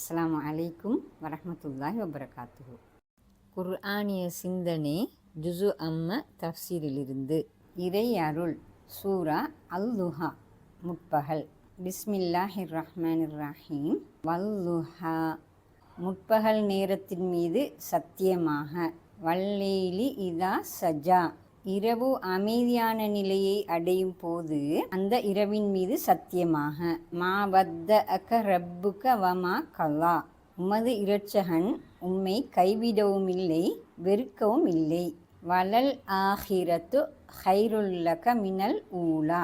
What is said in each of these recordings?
அஸ்ஸலாமு அலைக்கும் வரஹ்மத்துல்லாஹி வபரகாத்துஹு. குர்ஆனிய சிந்தனை ஜுஸு அம்ம தஃப்சீரிலிருந்து. இறை அருள் சூரா அல்-லுஹா முற்பகல். பிஸ்மில்லாஹிர் ரஹ்மானிர் ரஹீம். வல்-லுஹா முற்பகல் நேரத்தின் மீது சத்தியமாக. வல்லைலி இதா சஜா இரவு அமைதியான நிலையை அடையும் போது அந்த இரவின் மீது சத்தியமாக. மா வத்த அக ரப்புக வமா கல்லா உமது இரட்சகன் உம்மை கைவிடவும் இல்லை வெறுக்கவும் இல்லை. வலல் ஆஹிரத்து ஹைருல்லக மினல் ஊலா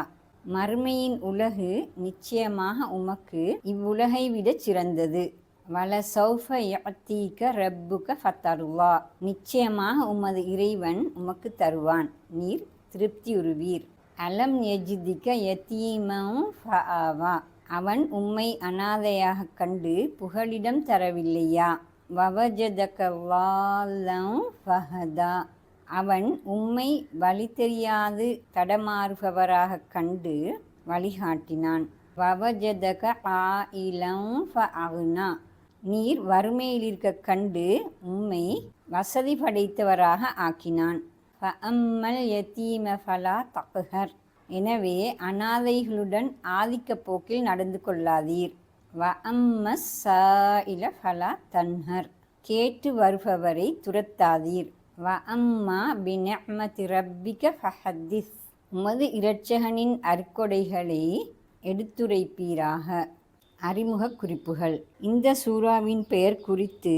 மறுமையின் உலகு நிச்சயமாக உமக்கு இவ்வுலகை விட சிறந்தது. வல சௌஃப யஅதீக ரப்புக ஃபதர்லா நிச்சயமாக உமது இறைவன் உமக்கு தருவான், நீர் திருப்தியுறுவீர். அலம் யஜிதிக யதீமன் ஃபஆவா அவன் உம்மை அனாதையாக கண்டு புகலிடம் தரவில்லையா. வவஜதக லால்லன் ஃபஹதா அவன் உம்மை வழி தெரியாது தடமாறுபவராக கண்டு வழிகாட்டினான். வவஜதக ஆயிலன் ஃபஅக்னா நீர் வறுமையிலிருக்க கண்டு உம்மை வசதி படைத்தவராக ஆக்கினான். ஃபஅம்மல் யதீம ஃபலா தக்ஹர் எனவே அனாதைகளுடன் ஆதிக்க போக்கில் நடந்து கொள்ளாதீர். வஅம்மஸ் ஸாயில ஃபலா தன்ஹர் கேட்டு வருபவரை துரத்தாதீர். வஅம்மா பிநிஅமதி ரப்பிக ஃபஹத்திஸ் உமது இரட்சகனின் அற்கொடைகளை எடுத்துரைப்பீராக. அறிமுக குறிப்புகள். இந்த சூறாவின் பெயர் குறித்து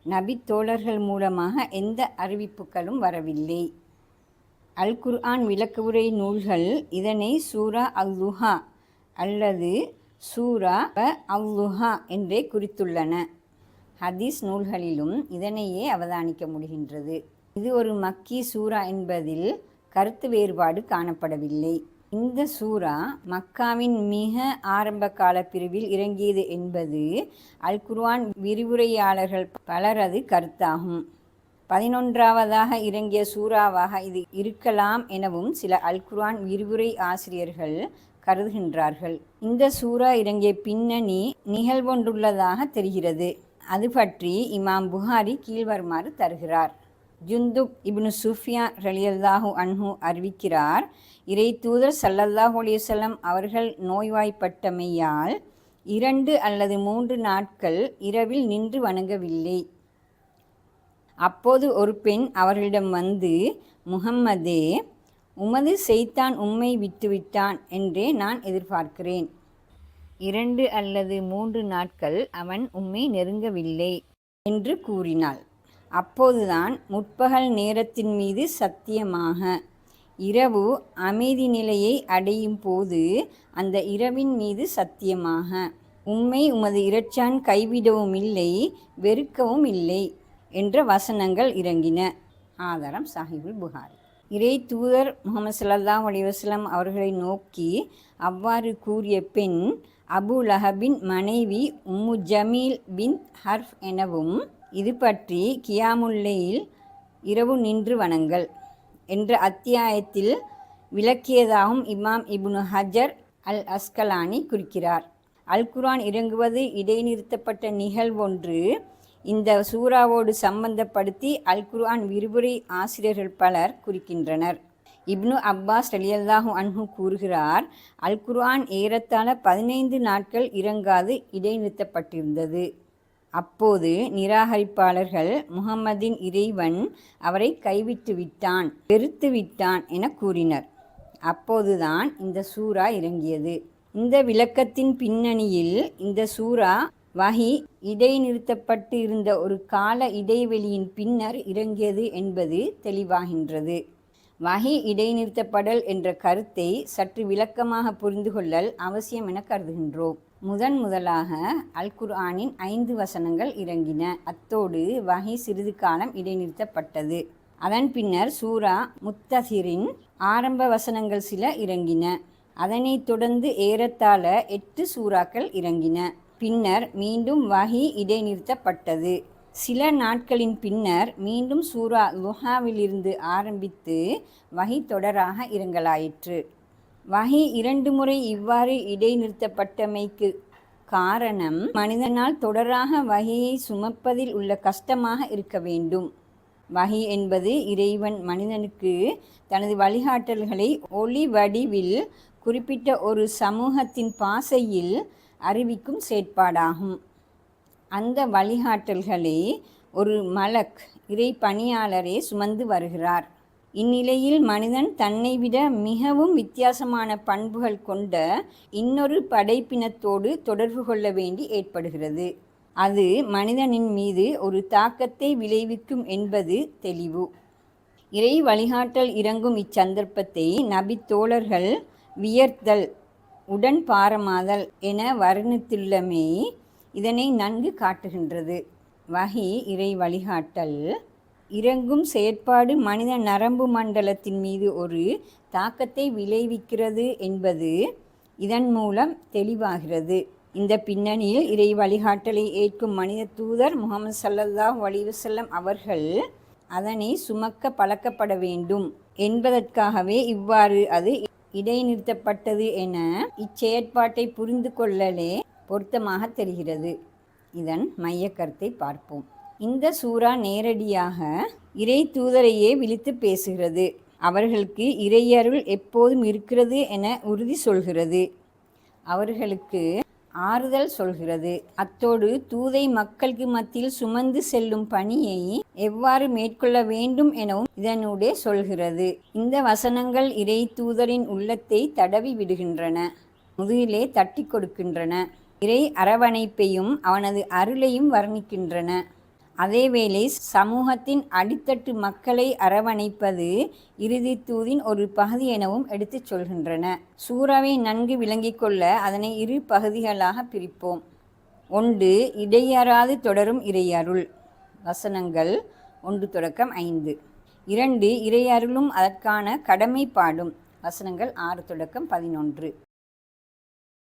நபி தோழர்கள் மூலமாக எந்த அறிவிப்புகளும் வரவில்லை. அல் குர்ஆன் விளக்கவுரை நூல்கள் இதனை சூரா அல்-லுஹா அல்லது சூரா அல்-லுஹா என்றே குறித்துள்ளன. ஹதீஸ் நூல்களிலும் இதனையே அவதானிக்க முடிகின்றது. இது ஒரு மக்கி சூரா என்பதில் கருத்து வேறுபாடு காணப்படவில்லை. இந்த சூரா மக்காவின் மிக ஆரம்ப கால பிரிவில் இறங்கியது என்பது அல் குர்ஆன் விரிவுரையாளர்கள் பலரது கருத்தாகும். 11வதாக இறங்கிய சூறாவாக இது இருக்கலாம் எனவும் சில அல் குர்ஆன் விரிவுரை ஆசிரியர்கள் கருதுகின்றார்கள். இந்த சூரா இறங்கிய பின்னணி நிகழ்வொன்றுள்ளதாக தெரிகிறது. அது பற்றி இமாம் புகாரி கீழ்வருமாறு தருகிறார். ஜுந்துப் இப்னு சுஃபியான் ரலியல்லாஹு அன்ஹு அறிவிக்கிறார், இறை தூதர் ஸல்லல்லாஹு அலைஹி வஸல்லம் அவர்கள் நோய்வாய்ப்பட்டமையால் 2 அல்லது 3 நாட்கள் இரவில் நின்று வணங்கவில்லை. அப்போது ஒரு பெண் அவர்களிடம் வந்து, முஹம்மதே, உமது செய்தான் உம்மை விட்டுவிட்டான் என்றே நான் எதிர்பார்க்கிறேன். 2 அல்லது 3 நாட்கள் அவன் உம்மை நெருங்கவில்லை என்று கூறினாள். அப்போதுதான் முற்பகல் நேரத்தின் மீது சத்தியமாக இரவு அமைதி நிலையை அடையும் போது அந்த இரவின் மீது சத்தியமாக உம்மை உமது இரட்சகன் கைவிடவும் இல்லை வெறுக்கவும் இல்லை என்ற வசனங்கள் இறங்கின. ஆதாரம் சஹீஹுல் புகாரி. இறை தூதர் முஹம்மது ஸல்லல்லாஹு அலைஹி வஸல்லம் அவர்களை நோக்கி அவ்வாறு கூறிய பெண் அபு லஹபின் மனைவி உம்மு ஜமீல் பின் ஹர்ஃப் எனவும், இது பற்றி கியாமுல்லைல் இரவு நின்று வணங்கல் என்ற அத்தியாயத்தில் விளக்கியதாகவும் இமாம் இப்னு ஹஜர் அல் அஸ்கலானி குறிக்கிறார். அல் குர்ஆன் இறங்குவது இடைநிறுத்தப்பட்ட நிகழ்வொன்று இந்த சூறாவோடு சம்பந்தப்படுத்தி அல் குர்ஆன் விரிவுரை ஆசிரியர்கள் பலர் குறிக்கின்றனர். இப்னு அப்பாஸ் ரலியல்லாஹு அன்ஹு கூறுகிறார், அல் குர்ஆன் ஏறத்தாழ 15 நாட்கள் இறங்காது இடைநிறுத்தப்பட்டிருந்தது. அப்போது நிராகரிப்பாளர்கள் முஹம்மதின் இறைவன் அவரை கைவிட்டு விட்டான், வெறுத்து விட்டான் என கூறினர். அப்போதுதான் இந்த சூரா இறங்கியது. இந்த விளக்கத்தின் பின்னணியில் இந்த சூரா வஹி இடைநிறுத்தப்பட்டு இருந்த ஒரு கால இடைவெளியின் பின்னர் இறங்கியது என்பது தெளிவாகின்றது. வஹி இடைநிறுத்தப்படல் என்ற கருத்தை சற்று விளக்கமாக புரிந்து கொள்ளல் அவசியம் என கருதுகின்றோம். முதலாக அல் குர்ஆனின் 5 வசனங்கள் இறங்கின. அத்தோடு வஹி சிறிது காலம் இடைநிறுத்தப்பட்டது. அதன் பின்னர் சூரா முத்தஸிரின் ஆரம்ப வசனங்கள் சில இறங்கின. அதனைத் தொடர்ந்து ஏறத்தாழ 8 சூறாக்கள் இறங்கின. பின்னர் மீண்டும் வஹி இடைநிறுத்தப்பட்டது. சில நாட்களின் பின்னர் மீண்டும் சூரா லுஹாவிலிருந்து ஆரம்பித்து வஹி தொடராக இறங்கலாயிற்று. வஹி 2 முறை இவ்வாறு இடைநிறுத்தப்பட்டமைக்கு காரணம் மனிதனால் தொடராக வஹியை சுமப்பதில் உள்ள கஷ்டமாக இருக்க வேண்டும். வஹி என்பது இறைவன் மனிதனுக்கு தனது வழிகாட்டல்களை ஒளி வடிவில் குறிப்பிட்ட ஒரு சமூகத்தின் பாசையில் அறிவிக்கும் செயற்பாடாகும். அந்த வழிகாட்டல்களை ஒரு மலக் இறை பணியாளரே சுமந்து வருகிறார். இந்நிலையில் மனிதன் தன்னை விட மிகவும் வித்தியாசமான பண்புகள் கொண்ட இன்னொரு படைப்பினத்தோடு தொடர்பு கொள்ள வேண்டி ஏற்படுகிறது. அது மனிதனின் மீது ஒரு தாக்கத்தை விளைவிக்கும் என்பது தெளிவு. இறை வழிகாட்டல் இறங்கும் இச்சந்தர்ப்பத்தை நபி தோழர்கள் வியர்த்தல், உடன் பாரமாதல் என வர்ணித்துள்ளமை இதனை நன்கு காட்டுகின்றது. வஹி இறை வழிகாட்டல் இறங்கும் செயற்பாடு மனித நரம்பு மண்டலத்தின் மீது ஒரு தாக்கத்தை விளைவிக்கிறது என்பது இதன் மூலம் தெளிவாகிறது. இந்த பின்னணியில் இறை வழிகாட்டலை ஏற்கும் மனித தூதர் முஹம்மது ஸல்லல்லாஹு அலைஹி வஸல்லம் அவர்கள் அதனை சுமக்க பழக்கப்பட வேண்டும் என்பதற்காகவே இவ்வாறு அது இடைநிறுத்தப்பட்டது என இச்செயற்பாட்டை புரிந்து கொள்ளலே பொருத்தமாக தெரிகிறது. இதன் மைய கருத்தை பார்ப்போம். இந்த சூரா நேரடியாக இறை தூதரையே விழித்து பேசுகிறது. அவர்களுக்கு இறையருள் எப்போதும் இருக்கிறது என உறுதி சொல்கிறது. அவர்களுக்கு ஆறுதல் சொல்கிறது. அத்தோடு தூதை மக்களுக்கு மத்தியில் சுமந்து செல்லும் பணியை எவ்வாறு மேற்கொள்ள வேண்டும் எனவும் இதனூடே சொல்கிறது. இந்த வசனங்கள் இறை தூதரின் உள்ளத்தை தடவி விடுகின்றன, முதுகிலே தட்டி கொடுக்கின்றன. இறை அரவணைப்பையும் அவனது அருளையும் வர்ணிக்கின்றன. அதேவேளை சமூகத்தின் அடித்தட்டு மக்களை அரவணைப்பது இறுதி தூதின் ஒரு பகுதி எனவும் எடுத்துச் சொல்கின்றன. சூறாவை நன்கு விளங்கிக் கொள்ள அதனை இரு பகுதிகளாக பிரிப்போம். 1. இடையறாது தொடரும் இறையருள், வசனங்கள் 1 தொடக்கம் 5. 2. இறையருளும் அதற்கான கடமைப்பாடும், வசனங்கள் 6 தொடக்கம் 11.